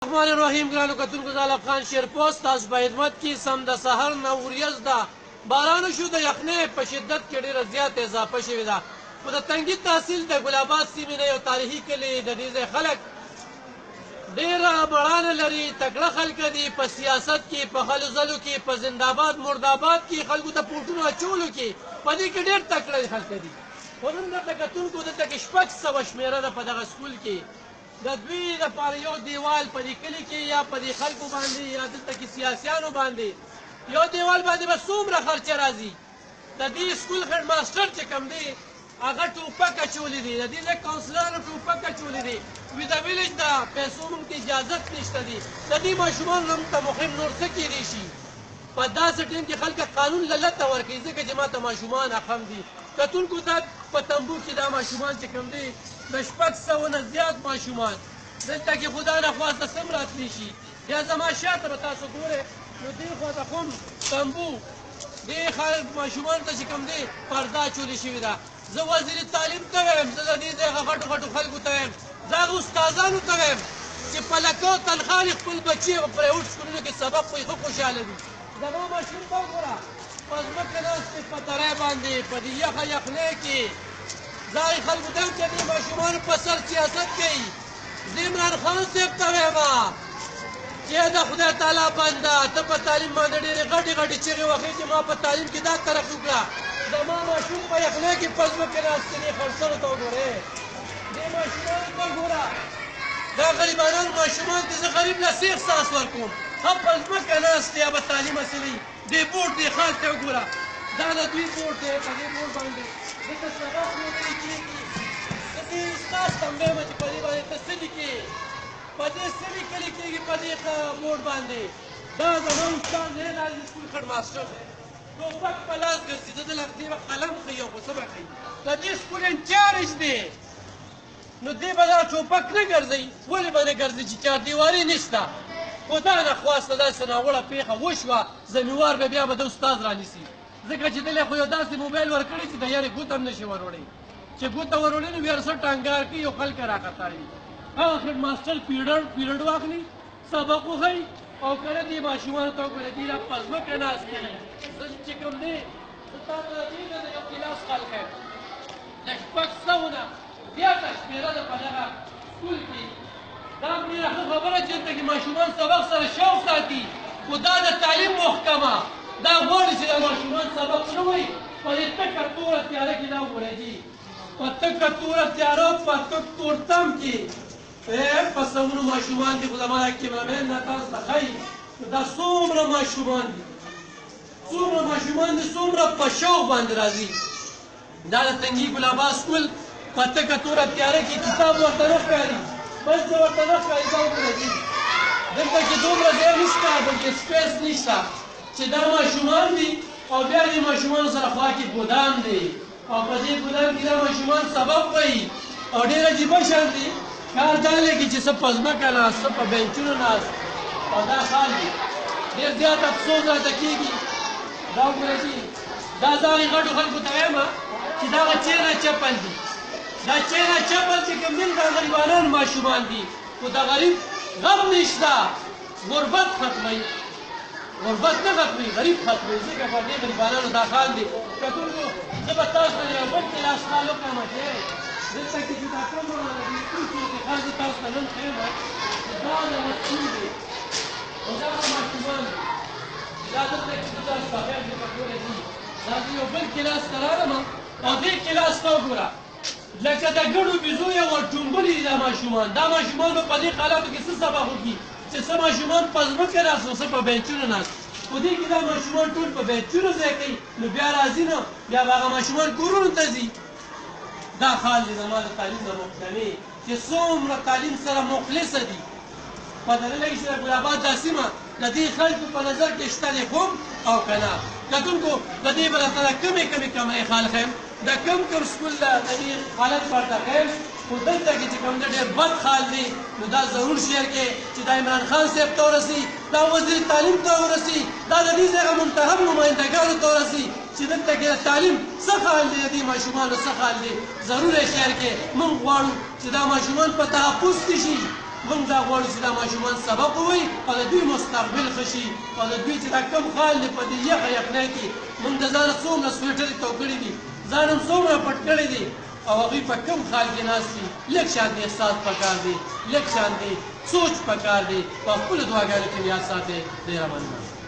الرحمن الرحیم ګرانو کتونکو زه الف خان شیرپوست تاسو په خدمت کې سم د سحر نه وریځ ده باران شو د یخنۍ په شدت کې ډېره زیاته اضافه شوې ده خو د تنګي تحصیل د ګل آباد سیمې نه یو تاریخي کلي د دې ځای خلک ډېره مړانه لري تکړه خلک دي په سیاست کې په هلو ځلو کې په زنده‌باد مرده‌باد کې خلکو ته پوټونو اچولو کې په دې کې ډېر تکړه خلک دي خو نن دلته کتونکو دلته کې 600 شمېره ده په دغه سکول کې د دوی دپاره یو دیوال په دې کلي کې یا په دې خلکو باندې یا دلته کې سیاسیانو باندې یو دیوال باندې به څومره خرچه راځي د دې سکول هیډ ماسټر چې کوم دی هغه ټوپک اچولی دی د دې ځای کاونسلرانو ټوپک اچولی دی وي د ویلېج د پیسو موږ ته اجازت نشته دی د دې ماشومانو هم ته مهم نور څه کیدی شي په داسې ټیم کې خلک قانون له لته ورکوي ځکه چې ما ته ماشومان اخم دي کتونکو ته په تنبو کې دا ماشومان چې کوم دی د 600 نه زیات ماشومان دلته کې خدا نخواسته سم راتلی شي بیا زما شاته به تاسو ګورئ نو دې خوا ته خو هم تنبو دې خلک ماشومانو ته چې کوم دی پرده اچولې شوې ده زه وزیر تعلیم ته وایم زه د دې ځای غټو غټو خلکو ته وایم زه هغه استادانو ته وایم چې په لکو تنخواه خپل بچي په پرایوټ سکولونو کې سبق وایي ښه خوشحاله دي زما ماشوم ته وګوره په ځمکه ناست دی په تری باندې په دې یخه یخنۍ کې زه هغې خلکو ته وایم چې دې ماشومانو په سر سیاست کوي زه عمران خان صاحب ته وایم چې د خدای تعالی بنده ته په تعلیم باندې ډېرې غټې غټې چغې وهې چې ما په تعلیم کې دا ترقي وکړه زما ماشوم په یخنۍ کې په ځمکه ناست دی خرڅړو ته وګورئ دې ماشومانو ته وګوره دا غریبانان ماشومان دي زه غریب له څه احساس ورکوم هم په ځمکه ناست دی یا به تعلیم حاصلوي دې بورډ دې خال ته وګوره دا د دوی بورډ دی په دې بورډ باندې دلته سبق ویلی کېږي زه دې استاد ته هم وایم چې په دې باندې ته څه لیکې په دې څه لیکلي کېږي په دې بورډ باندې دا زما استاد دی دا د سکول هیډ ماسټر دی ټوپک په لاس ګرځي زه دلته دې به قلم ښیي او خو څه به ښیي د دې سکول انچارج دی نو دې به دا ټوپک نه ګرځوي ولې به نه ګرځي چې چاردیواري نشته خدا نخواسته داسې ناوړه پېښه وشوه ذمېوار به بیا به د استاد رانیسي ځکه چې دلې خو یو داسې موبایل ورکړی چې د یارې ګوته هم نشي وروړی چې ګوته وروړي نو بیا څه ټانګار کوي یو خلک راخطاوي هغه هیډ ماسټر پیریډ واخلي سبق وښیي او کله دې ماشومانو ته وګورئ دې را په ځمکه ناست دي زه چې کوم دی زه تا ته د دې د یو کلاس خلک یم د 600 نه زیاته شمېره ده په دغه سکول کې دا هم ډېره ښه خبره چې دلته کې ماشومان سبق سره شوق ساتي خو دا د تعلیم محکمه دا غواړي چې دا ماشومان سبق نه وایي په دې تکه توره تیاره کې دا وګورئ جي په تکه توره تیاره په تک تورتم کې په سمونو ماشومان دي خو زما دا کیمرامین دا تاسو ته ښایي دا څومره ماشومان دي څومره په شوق باندې راځي دا د تنګي ګل آباد سکول په تکه توره تیاره کې کتاب ورته نه ښکاري بل څه ورته نه ښکاري دا وګوره جي دلته کې دومره ځای نشته بلکې سپیس نشته چې دا ماشومان دي او بیا دې ماشومانو سره خوا کې ګودام دی او په دې ګودام کې دا ماشومان سبق وایي او ډېر عجیبه شان دي کار دا لګي چې څه په ځمکه ناست څه په بینچونو ناست او دا حال دی ډېر زیات افسوس راته کېږي دا وګوره جي دا زه هغې غټو خلکو ته وایم چې دا هغه چیرې چپل دي دا چیرې چپل چې کوم دي دا غریبانان ماشومان دي خو د غریب غم نشته غربت ختموي غربت نه ختموي غریب ختموي ځکه په دې غریبانانو دا حال دی کتونکو زه به تاسو ته یو بل کلاس حال وکړم چې دلته کې چې دا کوم حال زه تاسو ته نن ښیم چې دا د مسؤل دی او دا ماشومان دي دا دلته کې چې تاسو بغیر دې په ګوره دي دا زه یو بل کلاس ته رالم او دې کلاس ته وګوره لکه د ګډو بیزو یې ورټومبلي دي دا ماشومان به په دې حالاتو کې څه سبق وکړي چې څه ماشومان په ځمکه ناست او څه په بینچونو ناست خو دې کې دا ماشومان ټول په بینچونو ځای کوي نو بیا راځي نو بیا به هغه ماشومان کورونو ته ځي دا حال دی زما د تعلیم د محکمې چې څومره تعلیم سره مخلصه دي پته نه لګي چې د ګل آباد دا سیمه د دې خلکو په نظر کې شته دی هم او که نه کتونکو د دې به درته د کمې کمرې خال ښیم د کم سکول د دې حالت ورته ښیم خو دلته کې چې کوم دی ډېر بد حال دی نو دا ضرور شعر کې چې دا عمران خان صاحب ته ورسي دا وزیر تعلیم ته ورسي دا د دې ځای منتخب نمایندګانو ته ورسي چې دلته کې د تعلیم څه حال دی د دې ماشومانو څه حال دی ضرور یې شعر کې موږ غواړو چې دا ماشومان په تحفظ کې شي موږ دا غواړو چې دا ماشومان سبق ووایي او د دوی مستقبل ښه شي او د دوی چې دا کم حال دی په دې یخه یخنۍ کې موږ د ځانه څومره سویټرې تو کړي دي ځان هم څومره پټ کړی دی او هغوی په کم حال کې ناست دي لږ شانتې احساس پکار دی لږ شانتې سوچ پکار دی په خپلو دعاګانو کې یاد ساتئ ډېره مننه